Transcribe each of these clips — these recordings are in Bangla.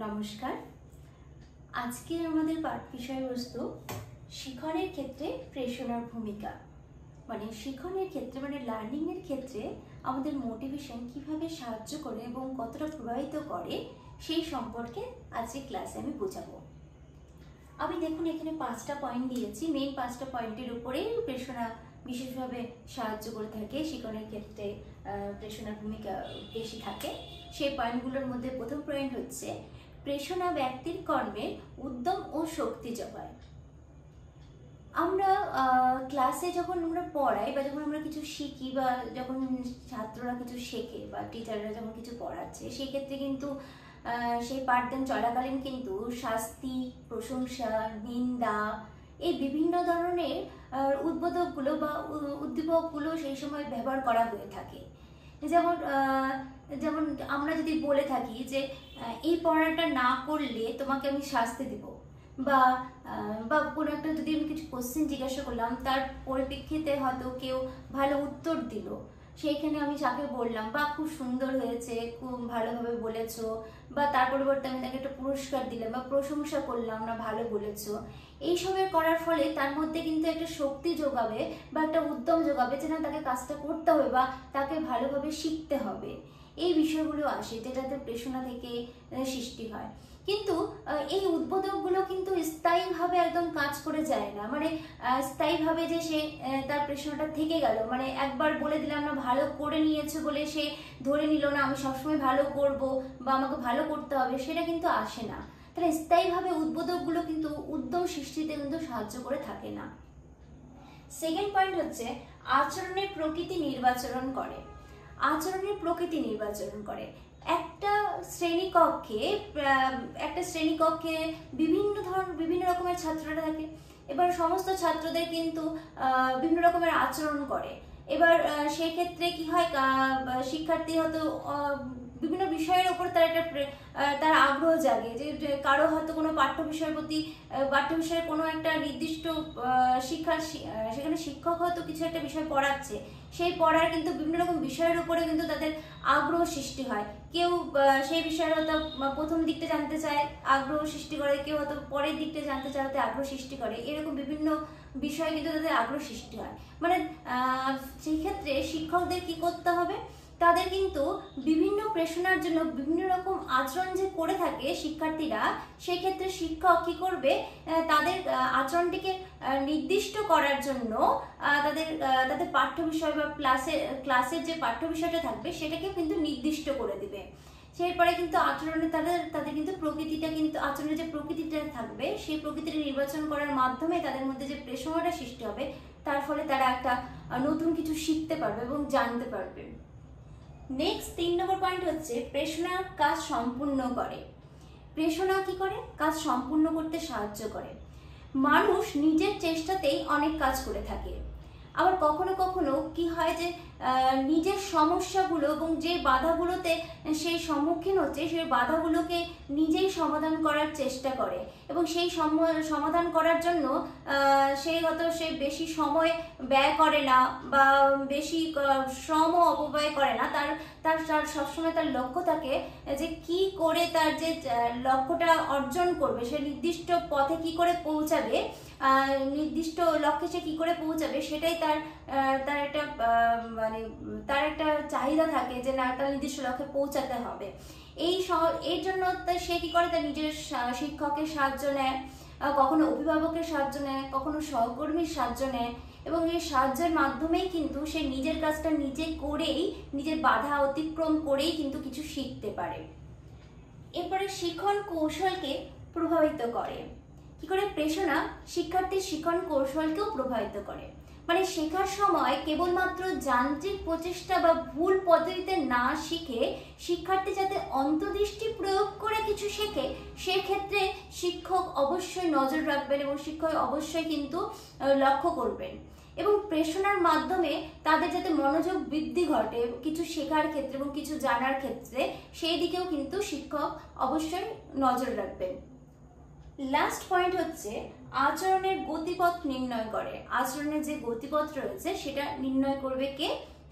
নমস্কার। আজকে আমাদের পাঠ বিষয়বস্তু শিখনের ক্ষেত্রে প্রেরণার ভূমিকা। মানে শিখনের ক্ষেত্রে লার্নিং এর ক্ষেত্রে আমাদের মোটিভেশন কিভাবে সাহায্য করে এবং কতটা প্রভাবিত করে সেই সম্পর্কে আজকে ক্লাসে আমি বোঝাবো। আমি দেখুন এখানে 5টা পয়েন্ট দিয়েছি। মেইন 5টা পয়েন্টের উপরে প্রেরণা বিশেষভাবে সাহায্য করে থাকে। শিখনের ক্ষেত্রে প্রেরণার ভূমিকা বেশি থাকে। সেই পয়েন্টগুলোর মধ্যে প্রথম পয়েন্ট হচ্ছে প্রেরণা ব্যক্তির কর্মে উদ্যম ও শক্তি যোগায়। আমরা ক্লাসে যখন আমরা পড়াই বা যখন আমরা কিছু শিখি বা যখন ছাত্ররা কিছু শেখে বা টিচাররা যখন কিছু পড়াচ্ছে, সেই ক্ষেত্রে কিন্তু সেই পাঠদান চলাকালীন কিন্তু শাস্তি, প্রশংসা, নিন্দা এই বিভিন্ন ধরনের উদ্বোধকগুলো বা উদ্দীপকগুলো সেই সময় ব্যবহার করা হয়ে থাকে। যেমন যেমন আমরা যদি বলে থাকি যে এই পড়াটা না করলে তোমাকে আমি শাস্তি দিব, বা কোনো একটা যদি আমি কিছু কোশ্চেন জিজ্ঞাসা করলাম, তার পরিপ্রেক্ষিতে হয়তো কেউ ভালো উত্তর দিল, সেইখানে আমি যাকে বললাম বা খুব সুন্দর হয়েছে, খুব ভালোভাবে বলেছো, বা তার পরিবর্তে আমি তাকে একটা পুরস্কার দিলাম বা প্রশংসা করলাম, না ভালো বলেছো, এইসবের করার ফলে তার মধ্যে কিন্তু একটা শক্তি যোগাবে বা একটা উদ্যম যোগাবে যে না, তাকে কাজটা করতে হবে বা তাকে ভালোভাবে শিখতে হবে। এই বিষয়গুলো আসে যেটাতে প্রেরণা থেকে সৃষ্টি হয়। কিন্তু এই উদ্বোধকগুলো কিন্তু স্থায়ীভাবে একদম কাজ করে যায় না। স্থায়ীভাবে যে সে তার প্রেরণাটা থেকে গেল, একবার বলে দিলাম না, ভালো করে নিয়েছে বলে সে ধরে নিল না আমি সবসময় ভালো করব বা আমাকে ভালো করতে হবে, সেটা কিন্তু আসে না। তাহলে স্থায়ীভাবে উদ্বোধকগুলো কিন্তু উদ্যম সৃষ্টিতে কিন্তু সাহায্য করে থাকে না। সেকেন্ড পয়েন্ট হচ্ছে আচরণের প্রকৃতি নির্বাচন করে। আচরণের প্রকৃতি নির্বাচন করে। একটা শ্রেণীকক্ষে বিভিন্ন রকমের ছাত্ররা থাকে। এবার সমস্ত ছাত্রদের কিন্তু বিভিন্ন রকমের আচরণ করে। এবার সেই ক্ষেত্রে কি হয়, শিক্ষার্থী হয়তো বিভিন্ন বিষয়ের উপর তার আগ্রহ জাগে, যে কারো হয়তো কোনো পাঠ্য বিষয়ের কোনো একটা নির্দিষ্ট সেখানে শিক্ষক হয়তো কিছু একটা বিষয় পড়াচ্ছে, সেই পড়ার কিন্তু বিভিন্ন রকম বিষয়ের উপরে কিন্তু তাদের আগ্রহ সৃষ্টি হয়। কেউ সেই বিষয়ের হয়তো প্রথম দিকটা জানতে চায়, আগ্রহ সৃষ্টি করে, কেউ হয়তো পরের দিকটা জানতে চায়, আগ্রহ সৃষ্টি করে। এরকম বিভিন্ন বিষয়ে কিন্তু তাদের আগ্রহ সৃষ্টি হয়। সেই ক্ষেত্রে শিক্ষকদের কি করতে হবে, তাদের কিন্তু বিভিন্ন প্রেরণার জন্য বিভিন্ন রকম আচরণ যে করে থাকে শিক্ষার্থীরা, সেই ক্ষেত্রে শিক্ষক কি করবে, তাদের আচরণটিকে নির্দিষ্ট করার জন্য তাদের পাঠ্য বিষয় বা ক্লাসের যে পাঠ্য বিষয়টা থাকবে সেটাকে কিন্তু নির্দিষ্ট করে দিবে। সেরপরে কিন্তু আচরণে তাদের কিন্তু আচরণের যে প্রকৃতিটা থাকবে, সেই প্রকৃতিটা নির্বাচন করার মাধ্যমে তাদের মধ্যে যে প্রেরণাটা সৃষ্টি হবে, তার ফলে তারা একটা নতুন কিছু শিখতে পারবে এবং জানতে পারবে। নেক্সট 3 নম্বর পয়েন্ট হচ্ছে প্রেরণা কাজ সম্পূর্ণ করে। প্রেরণা কি করে? কাজ সম্পূর্ণ করতে সাহায্য করে। মানুষ নিজের চেষ্টাতেই অনেক কাজ করে থাকে। আবার কখনো কখনো কি হয় যে নিজের সমস্যাগুলো এবং যে বাধাগুলোতে সেই সম্মুখীন হচ্ছে, সেই বাধাগুলোকে নিজেই সমাধান করার চেষ্টা করে এবং সেই সমাধান করার জন্য সে বেশি সময় ব্যয় করে না বা বেশি শ্রম অপব্যয় করে না। তার সবসময় তার লক্ষ্য থাকে যে কি করে তার যে লক্ষ্যটা অর্জন করবে, সে নির্দিষ্ট পথে কি করে পৌঁছাবে, নির্দিষ্ট লক্ষ্যে সে কি করে পৌঁছাবে, সেটাই তার একটা চাহিদা থাকে যে না, তার নির্দিষ্ট লক্ষ্যে পৌঁছাতে হবে। এই জন্য সে কি করে, তার নিজের শিক্ষকের সাহায্য নেয়, কখনো অভিভাবকের সাহায্য নেয়, কখনো সহকর্মীর সাহায্য নেয়, এবং এই সাহায্যের মাধ্যমেই কিন্তু সে নিজের কাজটা নিজে করেই, নিজের বাধা অতিক্রম করেই কিন্তু কিছু শিখতে পারে। এরপরে শিখন কৌশলকে প্রভাবিত করে। কি করে? প্রেরণা শিক্ষার্থীর শিখন কৌশলকেও প্রভাবিত করে। শেখার সময় কেবলমাত্র যান্ত্রিক প্রচেষ্টা বা ভুল পদ্ধতিতে না শিখে শিক্ষার্থী যাতে অন্তর্দৃষ্টি প্রয়োগ করে কিছু শেখে, সেক্ষেত্রে শিক্ষক অবশ্যই নজর রাখবেন এবং শিক্ষক অবশ্যই কিন্তু লক্ষ্য করবেন। এবং প্রেরণার মাধ্যমে তাদের যাতে মনোযোগ বৃদ্ধি ঘটে কিছু শেখার ক্ষেত্রে এবং কিছু জানার ক্ষেত্রে, সেই দিকেও কিন্তু শিক্ষক অবশ্যই নজর রাখবেন। লাস্ট পয়েন্ট হচ্ছে আচরণের গতিপথ নির্ণয় করে। আচরণের যে গতিপথ রয়েছে সেটা নির্ণয় করবে কে?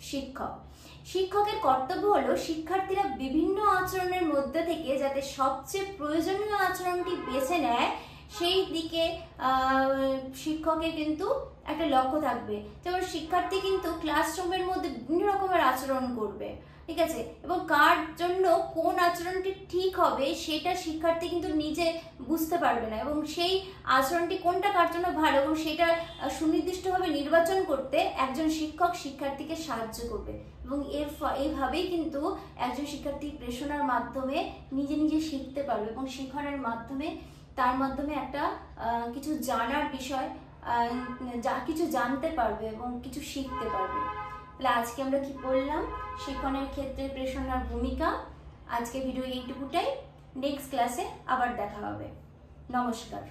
শিক্ষক। শিক্ষকের কর্তব্য হলো শিক্ষার্থীরা বিভিন্ন আচরণের মধ্যে থেকে যাতে সবচেয়ে প্রয়োজনীয় আচরণটি বেছে নেয় সেই দিকে শিক্ষকের কিন্তু একটা লক্ষ্য থাকবে। যেমন শিক্ষার্থী কিন্তু ক্লাসরুমের মধ্যে বিভিন্ন রকমের আচরণ করবে, ঠিক আছে, এবং কার জন্য কোন আচরণটি ঠিক হবে সেটা শিক্ষার্থী কিন্তু নিজে বুঝতে পারবে না, এবং সেই আচরণটি কোনটা কার জন্য ভালো এবং সেটা সুনির্দিষ্টভাবে নির্বাচন করতে একজন শিক্ষক শিক্ষার্থীকে সাহায্য করবে। এবং এইভাবেই কিন্তু একজন শিক্ষার্থী প্রেরণার মাধ্যমে নিজে নিজে শিখতে পারবে এবং শিক্ষণের মাধ্যমে তার মাধ্যমে একটা কিছু জানার বিষয় কিছু জানতে পারবে এবং কিছু শিখতে পারবে। তাহলে আজকে আমরা কি পড়লাম? শিক্ষণের ক্ষেত্রে প্রেরণার ভূমিকা। আজকে ভিডিও এইটুকুটাই, নেক্সট ক্লাসে আবার দেখা হবে। নমস্কার।